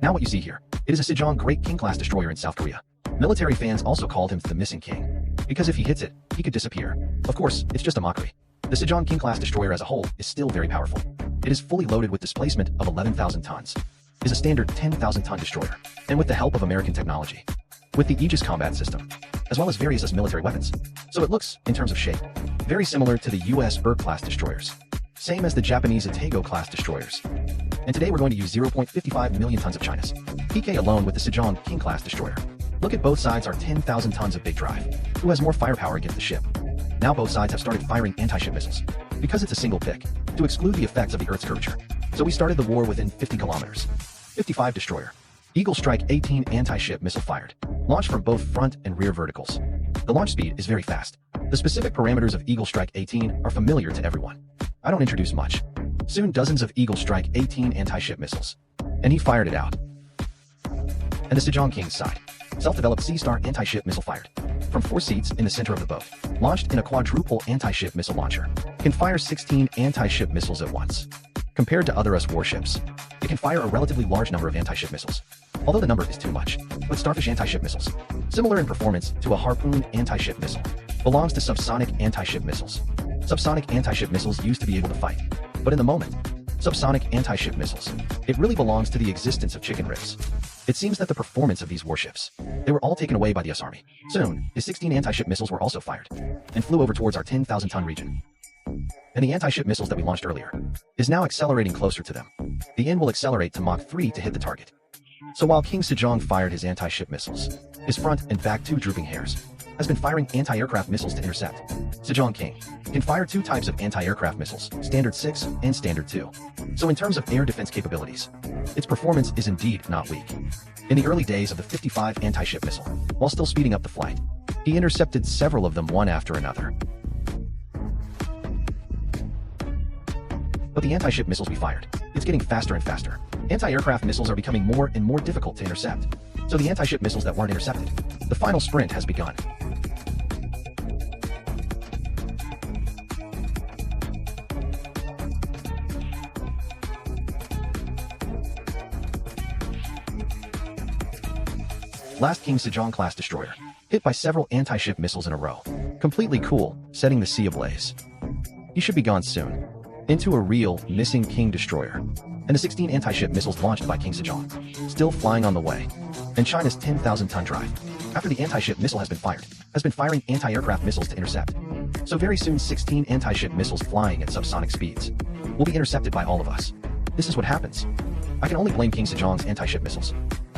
Now what you see here, it is a Sejong Great-class destroyer in South Korea. Military fans also called him the missing king, because if he hits it, he could disappear. Of course, it's just a mockery. The Sejong Great-class destroyer as a whole is still very powerful. It is fully loaded with displacement of 11,000 tons. It is a standard 10,000 ton destroyer, and with the help of American technology, with the Aegis combat system, as well as various military weapons. So it looks, in terms of shape, very similar to the US class destroyers. Same as the Japanese Sejong-class destroyers. And today we're going to use 0.55 million tons of China's PK alone with the Sejong Great-class destroyer. Look at both sides are 10,000 tons of big drive. Who has more firepower against the ship? Now both sides have started firing anti-ship missiles. Because it's a single pick, to exclude the effects of the Earth's curvature. So we started the war within 50 kilometers. 55 destroyer. Eagle Strike 18 anti-ship missile fired. Launched from both front and rear verticals. The launch speed is very fast. The specific parameters of Eagle Strike 18 are familiar to everyone. I don't introduce much. Soon dozens of Eagle Strike 18 anti-ship missiles. And he fired it out. And the Sejong King's side. Self-developed Sea-Star anti-ship missile fired. From 4 seats in the center of the boat. Launched in a quadruple anti-ship missile launcher. Can fire 16 anti-ship missiles at once. Compared to other US warships, it can fire a relatively large number of anti-ship missiles. Although the number is too much. But Starfish anti-ship missiles, similar in performance to a Harpoon anti-ship missile, belongs to subsonic anti-ship missiles. Subsonic anti-ship missiles used to be able to fight. But in the moment, subsonic anti-ship missiles, it really belongs to the existence of chicken ribs. It seems that the performance of these warships, they were all taken away by the US Army. Soon, his 16 anti-ship missiles were also fired, and flew over towards our 10,000 ton region. And the anti-ship missiles that we launched earlier is now accelerating closer to them. The end will accelerate to Mach 3 to hit the target. So while King Sejong fired his anti-ship missiles, his front and back 2 drooping hairs has been firing anti-aircraft missiles to intercept. Sejong King can fire 2 types of anti-aircraft missiles, Standard 6 and Standard 2. So in terms of air defense capabilities, its performance is indeed not weak. In the early days of the 55 anti-ship missile, while still speeding up the flight, he intercepted several of them one after another. But the anti-ship missiles we fired, it's getting faster and faster. Anti-aircraft missiles are becoming more and more difficult to intercept. So the anti-ship missiles that weren't intercepted, the final sprint has begun. Last King Sejong-class destroyer, hit by several anti-ship missiles in a row. Completely cool, setting the sea ablaze. He should be gone soon. Into a real, missing King destroyer. And the 16 anti-ship missiles launched by King Sejong, still flying on the way. And China's 10,000 ton drive, after the anti-ship missile has been fired, has been firing anti-aircraft missiles to intercept. So very soon 16 anti-ship missiles flying at subsonic speeds will be intercepted by all of us. This is what happens. I can only blame King Sejong's anti-ship missiles.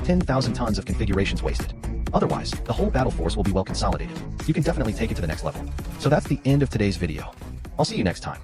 10,000 tons of configurations wasted. Otherwise, the whole battle force will be well consolidated. You can definitely take it to the next level. So that's the end of today's video. I'll see you next time.